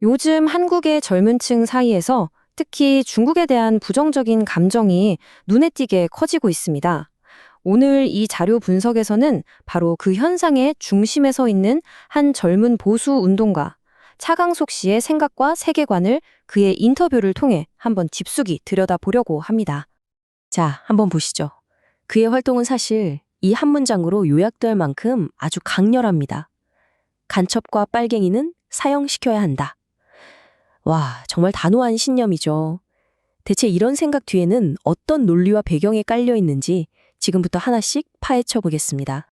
요즘 한국의 젊은 층 사이에서 특히 중국에 대한 부정적인 감정이 눈에 띄게 커지고 있습니다. 오늘 이 자료 분석에서는 바로 그 현상의 중심에 서 있는 한 젊은 보수 운동가 차강석 씨의 생각과 세계관을 그의 인터뷰를 통해 한번 깊숙이 들여다보려고 합니다. 자, 한번 보시죠. 그의 활동은 사실 이 한 문장으로 요약될 만큼 아주 강렬합니다. 간첩과 빨갱이는 사형시켜야 한다. 와, 정말 단호한 신념이죠. 대체 이런 생각 뒤에는 어떤 논리와 배경이 깔려 있는지 지금부터 하나씩 파헤쳐 보겠습니다.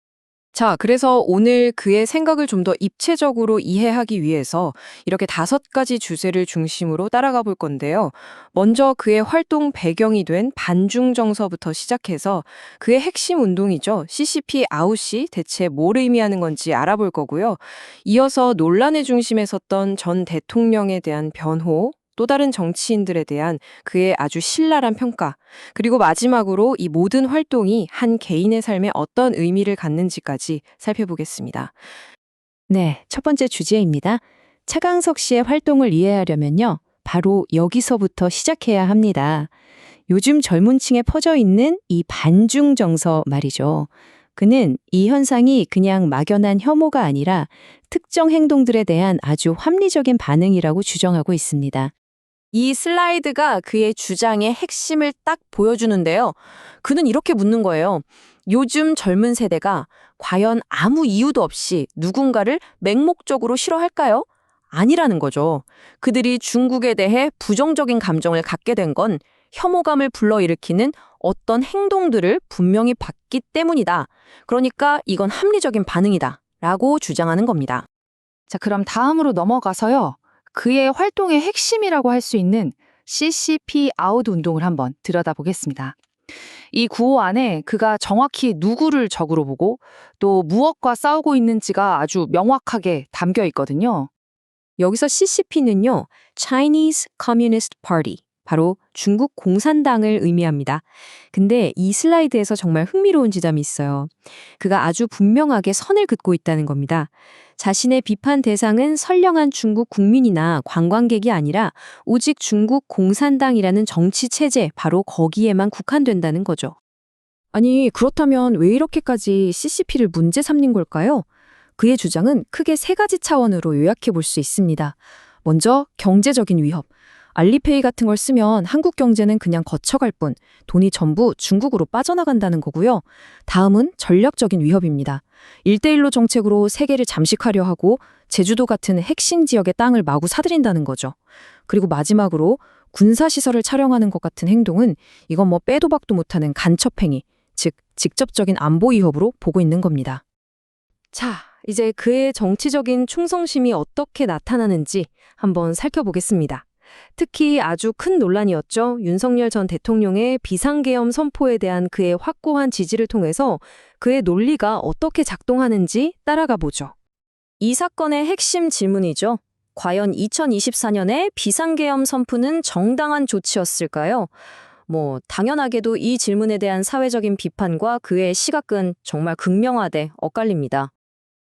자, 그래서 오늘 그의 생각을 좀 더 입체적으로 이해하기 위해서 이렇게 5가지 주제를 중심으로 따라가 볼 건데요. 먼저 그의 활동 배경이 된 반중 정서부터 시작해서 그의 핵심 운동이죠. CCP 아웃이 대체 뭘 의미하는 건지 알아볼 거고요. 이어서 논란의 중심에 섰던 전 대통령에 대한 변호, 또 다른 정치인들에 대한 그의 아주 신랄한 평가, 그리고 마지막으로 이 모든 활동이 한 개인의 삶에 어떤 의미를 갖는지까지 살펴보겠습니다. 네, 첫 번째 주제입니다. 차강석 씨의 활동을 이해하려면요. 바로 여기서부터 시작해야 합니다. 요즘 젊은 층에 퍼져 있는 이 반중 정서 말이죠. 그는 이 현상이 그냥 막연한 혐오가 아니라 특정 행동들에 대한 아주 합리적인 반응이라고 주장하고 있습니다. 이 슬라이드가 그의 주장의 핵심을 딱 보여주는데요. 그는 이렇게 묻는 거예요. 요즘 젊은 세대가 과연 아무 이유도 없이 누군가를 맹목적으로 싫어할까요? 아니라는 거죠. 그들이 중국에 대해 부정적인 감정을 갖게 된 건 혐오감을 불러일으키는 어떤 행동들을 분명히 봤기 때문이다. 그러니까 이건 합리적인 반응이다. 라고 주장하는 겁니다. 자, 그럼 다음으로 넘어가서요. 그의 활동의 핵심이라고 할 수 있는 CCP 아웃 운동을 한번 들여다보겠습니다. 이 구호 안에 그가 정확히 누구를 적으로 보고 또 무엇과 싸우고 있는지가 아주 명확하게 담겨 있거든요. 여기서 CCP는요, Chinese Communist Party, 바로 중국 공산당을 의미합니다. 근데 이 슬라이드에서 정말 흥미로운 지점이 있어요. 그가 아주 분명하게 선을 긋고 있다는 겁니다. 자신의 비판 대상은 선량한 중국 국민이나 관광객이 아니라 오직 중국 공산당이라는 정치 체제, 바로 거기에만 국한된다는 거죠. 아니, 그렇다면 왜 이렇게까지 CCP를 문제 삼는 걸까요? 그의 주장은 크게 3가지 차원으로 요약해 볼 수 있습니다. 먼저 경제적인 위협. 알리페이 같은 걸 쓰면 한국 경제는 그냥 거쳐갈 뿐 돈이 전부 중국으로 빠져나간다는 거고요. 다음은 전략적인 위협입니다. 1대1로 정책으로 세계를 잠식하려 하고 제주도 같은 핵심 지역의 땅을 마구 사들인다는 거죠. 그리고 마지막으로 군사시설을 촬영하는 것 같은 행동은 이건 뭐 빼도 박도 못하는 간첩행위, 즉 직접적인 안보 위협으로 보고 있는 겁니다. 자, 이제 그의 정치적인 충성심이 어떻게 나타나는지 한번 살펴보겠습니다. 특히 아주 큰 논란이었죠. 윤석열 전 대통령의 비상계엄 선포에 대한 그의 확고한 지지를 통해서 그의 논리가 어떻게 작동하는지 따라가 보죠. 이 사건의 핵심 질문이죠. 과연 2024년에 비상계엄 선포는 정당한 조치였을까요? 당연하게도 이 질문에 대한 사회적인 비판과 그의 시각은 정말 극명하되 엇갈립니다.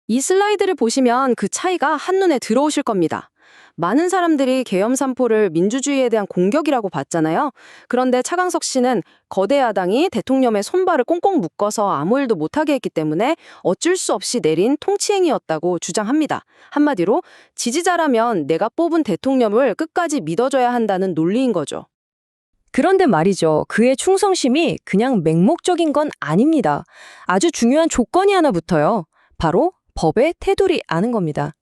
이 슬라이드를 보시면 그 차이가 한눈에 들어오실 겁니다. 많은 사람들이 계엄 선포를 민주주의에 대한 공격이라고 봤잖아요. 그런데 차강석 씨는 거대 야당이 대통령의 손발을 꽁꽁 묶어서 아무 일도 못하게 했기 때문에 어쩔 수 없이 내린 통치행위였다고 주장합니다. 한마디로 지지자라면 내가 뽑은 대통령을 끝까지 믿어줘야 한다는 논리인 거죠. 그런데 말이죠. 그의 충성심이 그냥 맹목적인 건 아닙니다. 아주 중요한 조건이 하나 붙어요. 바로 법의 테두리 아는 겁니다.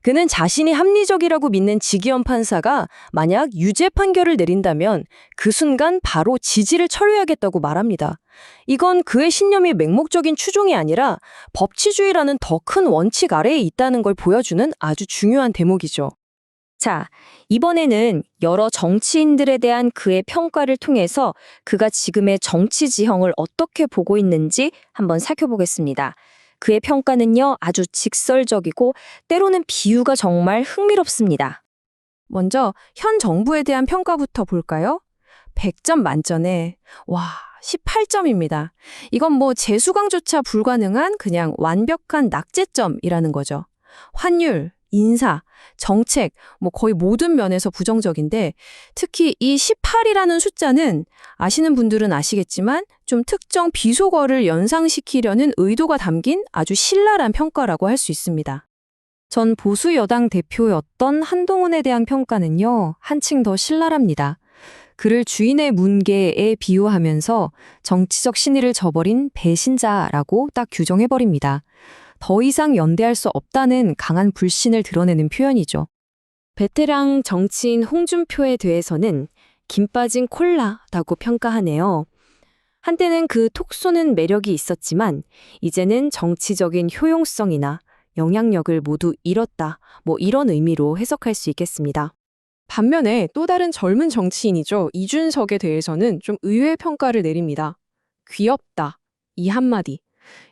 그는 자신이 합리적이라고 믿는 지기현 판사가 만약 유죄 판결을 내린다면 그 순간 바로 지지를 철회하겠다고 말합니다. 이건 그의 신념이 맹목적인 추종이 아니라 법치주의라는 더 큰 원칙 아래에 있다는 걸 보여주는 아주 중요한 대목이죠. 자, 이번에는 여러 정치인들에 대한 그의 평가를 통해서 그가 지금의 정치 지형을 어떻게 보고 있는지 한번 살펴보겠습니다. 그의 평가는요, 아주 직설적이고 때로는 비유가 정말 흥미롭습니다. 먼저 현 정부에 대한 평가부터 볼까요? 100점 만점에 18점입니다. 이건 재수강조차 불가능한 그냥 완벽한 낙제점이라는 거죠. 환율 인사, 정책, 거의 모든 면에서 부정적인데 특히 이 18이라는 숫자는 아시는 분들은 아시겠지만 좀 특정 비속어를 연상시키려는 의도가 담긴 아주 신랄한 평가라고 할 수 있습니다. 전 보수 여당 대표였던 한동훈에 대한 평가는요, 한층 더 신랄합니다. 그를 주인의 문개에 비유하면서 정치적 신의를 저버린 배신자라고 딱 규정해버립니다. 더 이상 연대할 수 없다는 강한 불신을 드러내는 표현이죠. 베테랑 정치인 홍준표에 대해서는 김 빠진 콜라라고 평가하네요. 한때는 그 톡 쏘는 매력이 있었지만 이제는 정치적인 효용성이나 영향력을 모두 잃었다. 이런 의미로 해석할 수 있겠습니다. 반면에 또 다른 젊은 정치인이죠. 이준석에 대해서는 좀 의외의 평가를 내립니다. 귀엽다. 이 한마디.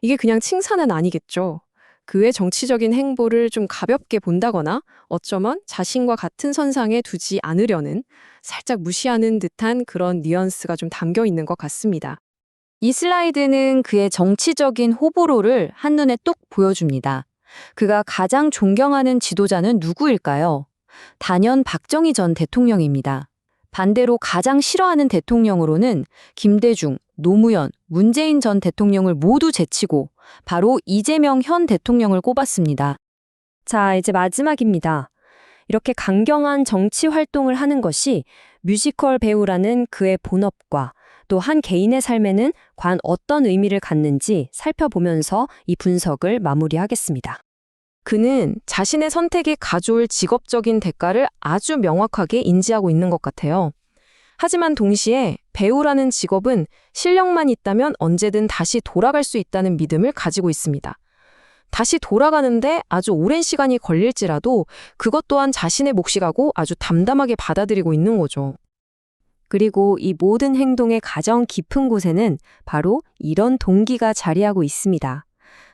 이게 그냥 칭찬은 아니겠죠. 그의 정치적인 행보를 좀 가볍게 본다거나 어쩌면 자신과 같은 선상에 두지 않으려는 살짝 무시하는 듯한 그런 뉘앙스가 좀 담겨 있는 것 같습니다. 이 슬라이드는 그의 정치적인 호불호를 한눈에 뚝 보여줍니다. 그가 가장 존경하는 지도자는 누구일까요? 단연 박정희 전 대통령입니다. 반대로 가장 싫어하는 대통령으로는 김대중, 노무현, 문재인 전 대통령을 모두 제치고 바로 이재명 현 대통령을 꼽았습니다. 자, 이제 마지막입니다. 이렇게 강경한 정치 활동을 하는 것이 뮤지컬 배우라는 그의 본업과 또 한 개인의 삶에는 과연 어떤 의미를 갖는지 살펴보면서 이 분석을 마무리하겠습니다. 그는 자신의 선택이 가져올 직업적인 대가를 아주 명확하게 인지하고 있는 것 같아요. 하지만 동시에 배우라는 직업은 실력만 있다면 언제든 다시 돌아갈 수 있다는 믿음을 가지고 있습니다. 다시 돌아가는데 아주 오랜 시간이 걸릴지라도 그것 또한 자신의 몫이라고 아주 담담하게 받아들이고 있는 거죠. 그리고 이 모든 행동의 가장 깊은 곳에는 바로 이런 동기가 자리하고 있습니다.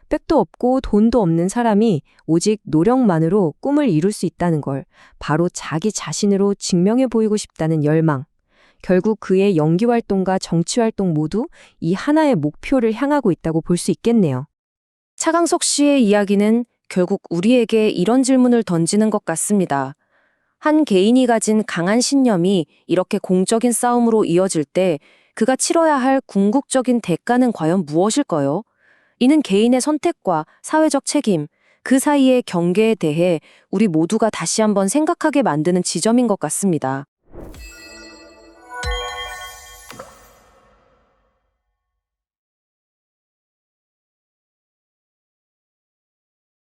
백도 없고 돈도 없는 사람이 오직 노력만으로 꿈을 이룰 수 있다는 걸 바로 자기 자신으로 증명해 보이고 싶다는 열망. 결국 그의 연기활동과 정치활동 모두 이 하나의 목표를 향하고 있다고 볼 수 있겠네요. 차강석 씨의 이야기는 결국 우리에게 이런 질문을 던지는 것 같습니다. 한 개인이 가진 강한 신념이 이렇게 공적인 싸움으로 이어질 때 그가 치러야 할 궁극적인 대가는 과연 무엇일까요? 이는 개인의 선택과 사회적 책임, 그 사이의 경계에 대해 우리 모두가 다시 한번 생각하게 만드는 지점인 것 같습니다.